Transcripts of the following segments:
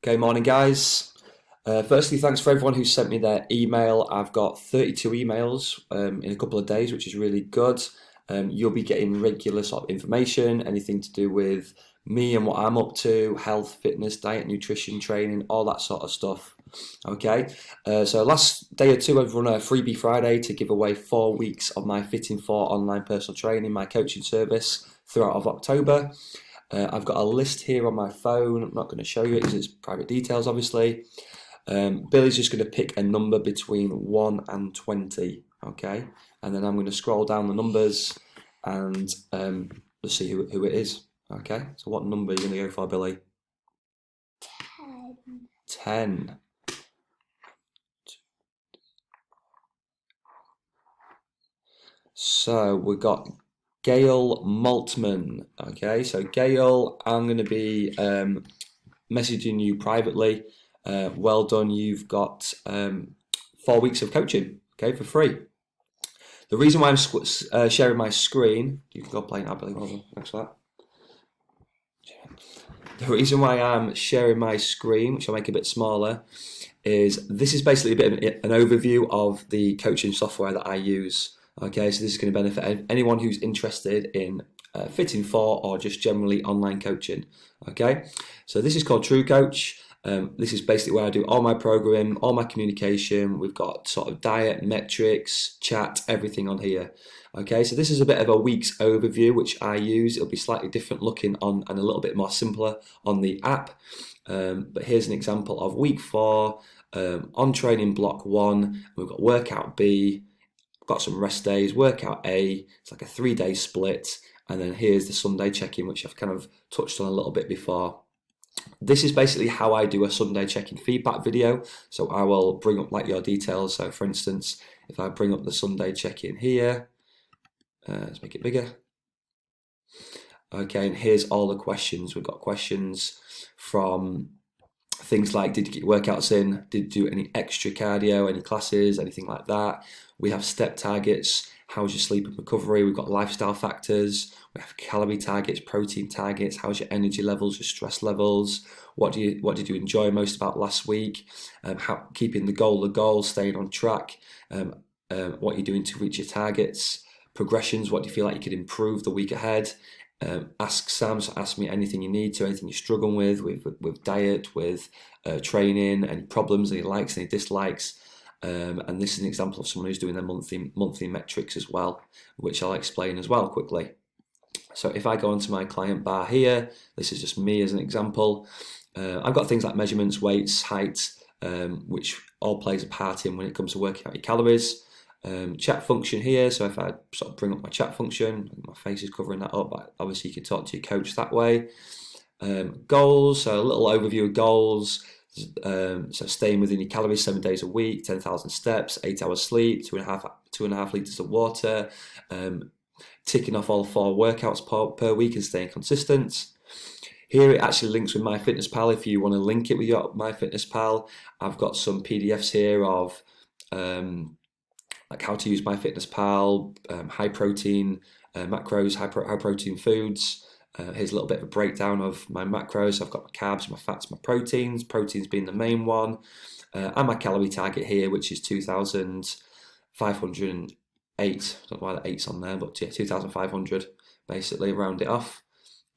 Okay, morning guys. Firstly, thanks for everyone who sent me their email. I've got 32 emails in a couple of days, which is really good. You'll be getting regular sort of information, anything to do with me and what I'm up to, health, fitness, diet, nutrition, training, all that sort of stuff. Okay, so last day or two, I've run a freebie Friday to give away 4 weeks of my Fitting For online personal training, my coaching service throughout of October. I've got a list here on my phone. I'm not going to show you it because it's private details, obviously. Billy's just going to pick a number between 1 and 20, okay? And then I'm going to scroll down the numbers and let's see who it is, okay? So what number are you going to go for, Billy? 10. So we've got Gail Maltman, okay? So Gail, I'm going to be messaging you privately. Well done, you've got 4 weeks of coaching, okay, for free. The reason why I'm sharing my screen, you can go play now, Billy. Well done. Thanks for that. The reason why I'm sharing my screen, which I'll make a bit smaller, is this is basically a bit of an overview of the coaching software that I use. Okay, so this is going to benefit anyone who's interested in Fitting For or just generally online coaching. Okay, so this is called True Coach. This is basically where I do all my programming, all my communication. We've got sort of diet, metrics, chat, everything on here. Okay, so this is a bit of a week's overview which I use. It'll be slightly different looking on and a little bit more simpler on the app. But here's an example of week 4 on training block 1. We've got workout B, got some rest days, workout A. It's like a 3-day split. And then here's the Sunday check-in, which I've kind of touched on a little bit before. This is basically how I do a Sunday check-in feedback video. So I will bring up like your details. So for instance, if I bring up the Sunday check-in here, let's make it bigger. Okay, and here's all the questions. We've got questions from things like, did you get your workouts in? Did you do any extra cardio, any classes, anything like that? We have step targets. How's your sleep and recovery? We've got lifestyle factors. We have calorie targets, protein targets. How's your energy levels, your stress levels? What did you enjoy most about last week? How keeping the goal, staying on track. What you're doing to reach your targets. Progressions. What do you feel like you could improve the week ahead? Ask Sam, so ask me anything you need to, anything you're struggling with diet, with training, any problems, any likes, any dislikes. And this is an example of someone who's doing their monthly metrics as well, which I'll explain as well quickly. So if I go onto my client bar here, this is just me as an example. I've got things like measurements, weights, height, which all plays a part in when it comes to working out your calories. Chat function here, so if I sort of bring up my chat function, my face is covering that up, but obviously you can talk to your coach that way. Goals, so a little overview of goals. So staying within your calories 7 days a week, 10,000 steps, 8 hours sleep, 2.5 litres of water, ticking off all 4 workouts per week and staying consistent. Here it actually links with MyFitnessPal. If you want to link it with your MyFitnessPal, I've got some PDFs here of like how to use MyFitnessPal, high protein macros, high protein foods. Here's a little bit of a breakdown of my macros. I've got my carbs, my fats, my proteins being the main one, and my calorie target here, which is 2,508. I don't know why the 8's on there, but yeah, 2,500, basically, round it off.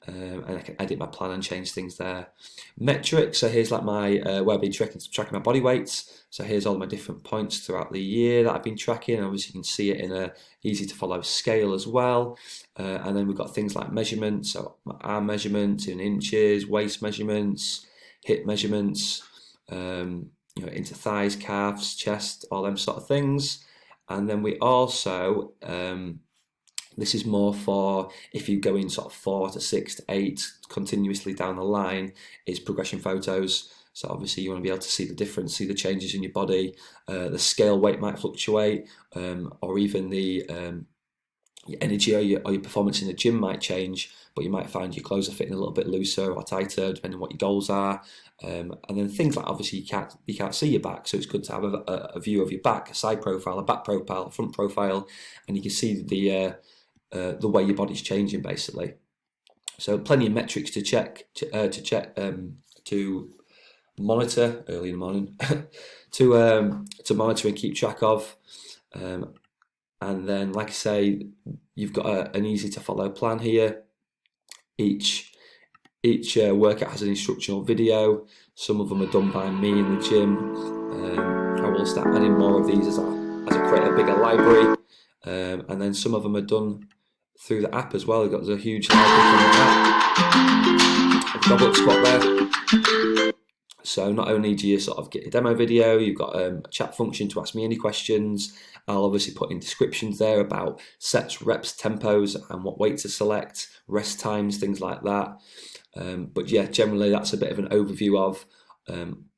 And I can edit my plan and change things there. Metrics, so here's like my where I've been tracking my body weights. So here's all my different points throughout the year that I've been tracking. Obviously you can see it in a easy to follow scale as well. And then we've got things like measurements, so my arm measurements in inches, waist measurements, hip measurements, into thighs, calves, chest, all them sort of things. And then we also this is more for if you go in sort of 4 to 6 to 8 continuously down the line, is progression photos. So obviously you want to be able to see the difference, see the changes in your body. The scale weight might fluctuate, or even the your energy or your performance in the gym might change, but you might find your clothes are fitting a little bit looser or tighter depending on what your goals are. And then things like obviously you can't see your back, so it's good to have a view of your back, a side profile, a back profile, a front profile, and you can see the way your body's changing basically. So plenty of metrics to check to monitor early in the morning to monitor and keep track of. And then, like I say, you've got an easy to follow plan here. Each workout has an instructional video. Some of them are done by me in the gym. I will start adding more of these as I create a bigger library. And then some of them are done through the app as well. There's a huge library from the app. Goblet squat there. So not only do you sort of get a demo video, you've got a chat function to ask me any questions. I'll obviously put in descriptions there about sets, reps, tempos, and what weight to select, rest times, things like that. But yeah, generally that's a bit of an overview of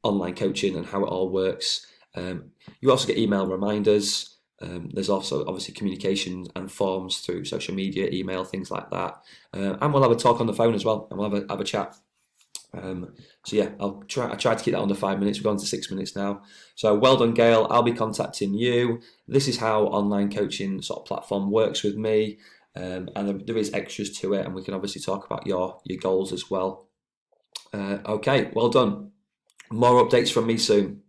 online coaching and how it all works. You also get email reminders. There's also obviously communication and forms through social media, email, things like that. And we'll have a talk on the phone as well, and we'll have a chat. So yeah, I tried to keep that under 5 minutes. We've gone to 6 minutes now. So well done, Gail. I'll be contacting you. This is how online coaching sort of platform works with me. And there is extras to it, and we can obviously talk about your goals as well. Okay, well done. More updates from me soon.